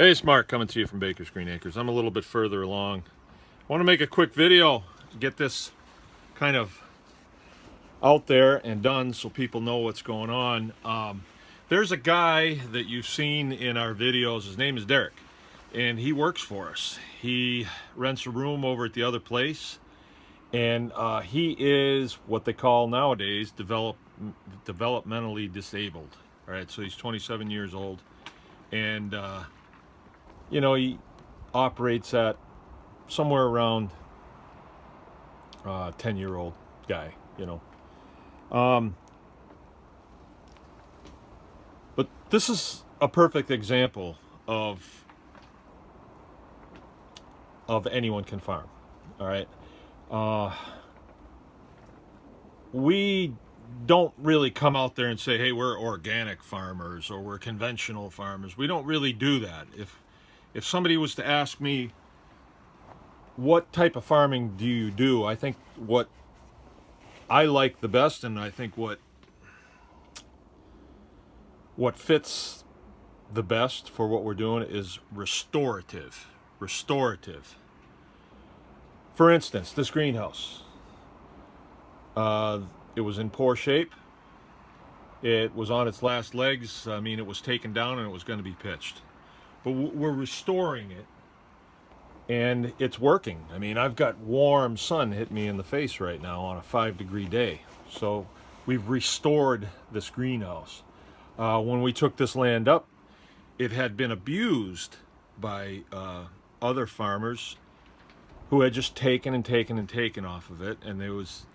Hey, it's Mark coming to you from Baker's Green Acres. I'm a little bit further along. I want to make a quick video to get this kind of out there and done so people know what's going on. There's a guy that you've seen in our videos. His name is Derek, and he works for us. He rents a room over at the other place, and he is what they call nowadays developmentally disabled. All right, so he's 27 years old, and you know, he operates at somewhere around 10-year-old guy, you know. But this is a perfect example of anyone can farm. All right. We don't really come out there and say, hey, we're organic farmers or we're conventional farmers. We don't really do that. If somebody was to ask me, what type of farming do you do? I think what I like the best, and I think what fits the best for what we're doing is restorative. Restorative. For instance, this greenhouse. It was in poor shape. It was on its last legs. I mean, it was taken down and it was going to be pitched. But we're restoring it, and it's working. I mean, I've got warm sun hit me in the face right now on a 5-degree day. So we've restored this greenhouse. When we took this land up, it had been abused by other farmers who had just taken and taken and taken off of it. And there was,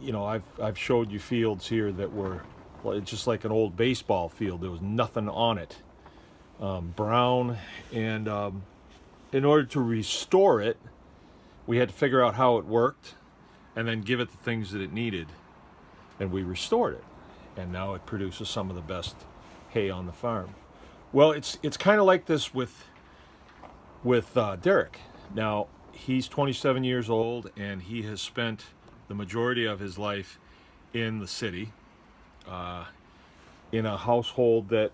you know, I've showed you fields here that were, well, it's just like an old baseball field. There was nothing on it. Brown, and in order to restore it, we had to figure out how it worked and then give it the things that it needed, and we restored it, and now it produces some of the best hay on the farm. Well, it's kind of like this with Derek. Now, he's 27 years old, and he has spent the majority of his life in the city, in a household that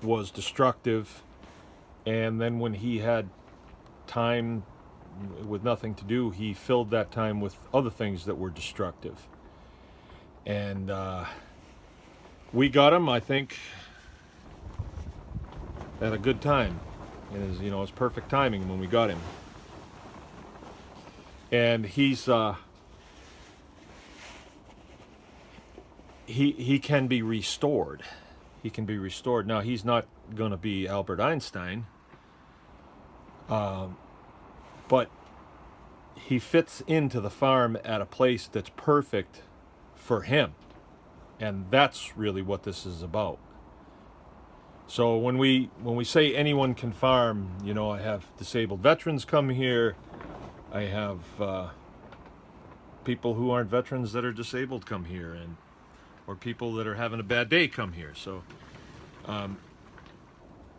was destructive, and then when he had time with nothing to do, he filled that time with other things that were destructive. And we got him, I think, at a good time. And you know, it's perfect timing when we got him. And he's he can be restored. He can be restored. Now, he's not going to be Albert Einstein, but he fits into the farm at a place that's perfect for him, and that's really what this is about. So when we say anyone can farm, you know, I have disabled veterans come here. I have people who aren't veterans that are disabled come here, and or people that are having a bad day come here. So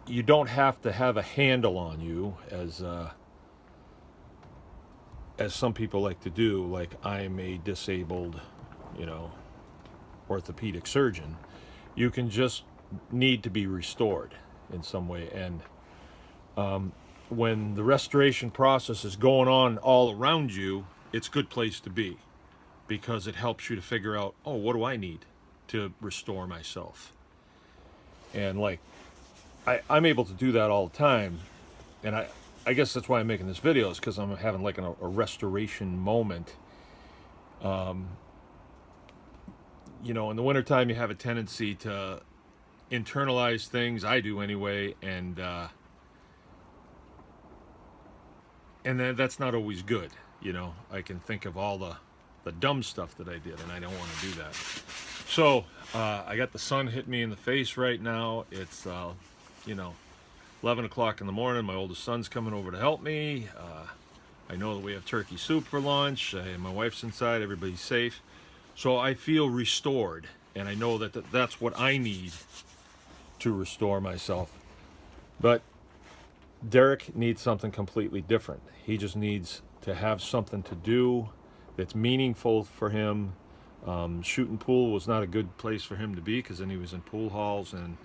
you don't have to have a handle on you, as some people like to do, like I'm a disabled, you know, orthopedic surgeon. You can just need to be restored in some way. And when the restoration process is going on all around you, it's a good place to be, because it helps you to figure out, oh, what do I need to restore myself? And like, I'm able to do that all the time, and I guess that's why I'm making this video, is because I'm having like a restoration moment. You know, in the wintertime, you have a tendency to internalize things. I do anyway, and then that's not always good. You know, I can think of all the dumb stuff that I did, and I don't want to do that. So I got the sun hitting me in the face right now. It's you know, 11 o'clock in the morning. My oldest son's coming over to help me. I know that we have turkey soup for lunch. My wife's inside. Everybody's safe. So I feel restored, and I know that that's what I need to restore myself. But Derek needs something completely different. He just needs to have something to do that's meaningful for him. Shooting pool was not a good place for him to be, because then he was in pool halls, and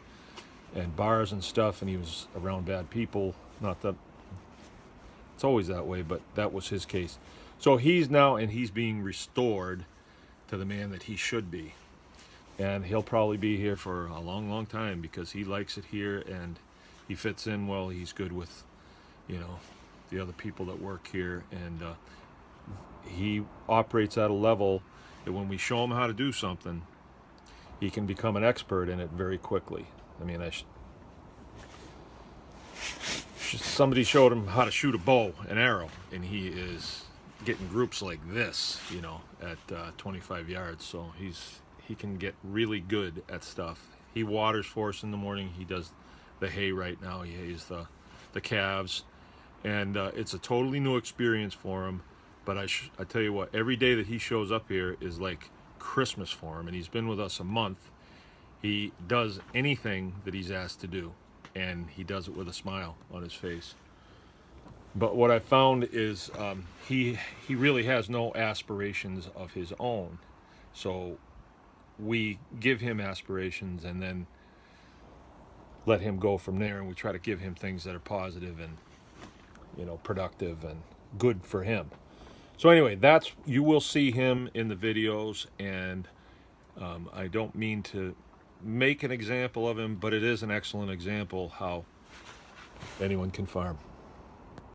and bars and stuff, and he was around bad people. Not that it's always that way, but that was his case. So he's now, and he's being restored to the man that he should be. And he'll probably be here for a long, long time because he likes it here and he fits in well. He's good with, you know, the other people that work here, and he operates at a level that when we show him how to do something, he can become an expert in it very quickly. I mean, somebody showed him how to shoot a bow, an arrow, and he is getting groups like this, you know, at 25 yards. So he can get really good at stuff. He waters for us in the morning. He does the hay right now. He hays the calves, and it's a totally new experience for him. But I tell you what, every day that he shows up here is like Christmas for him, and he's been with us a month. He does anything that he's asked to do, and he does it with a smile on his face. But what I found is he really has no aspirations of his own. So we give him aspirations and then let him go from there, and we try to give him things that are positive and, you know, productive and good for him. So anyway, you will see him in the videos, and I don't mean to make an example of him, but it is an excellent example how anyone can farm.